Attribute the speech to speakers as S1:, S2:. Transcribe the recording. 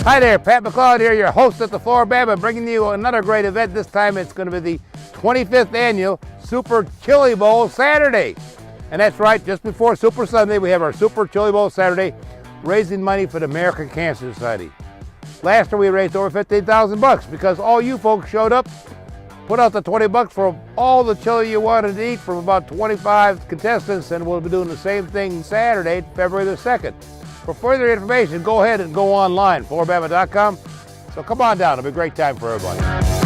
S1: Hi there, Pat McLeod here, your host at the Flora-Bama, bringing you another great event. This time it's going to be the 25th annual Super Chili Bowl Saturday. And that's right, just before Super Sunday, we have our Super Chili Bowl Saturday, raising money for the American Cancer Society. Last year we raised over 15,000 bucks because all you folks showed up, put out the 20 bucks for all the chili you wanted to eat from about 25 contestants, and we'll be doing the same thing Saturday, February the 2nd. For further information, go ahead and go online, florabama.com. So come on down, it'll be a great time for everybody.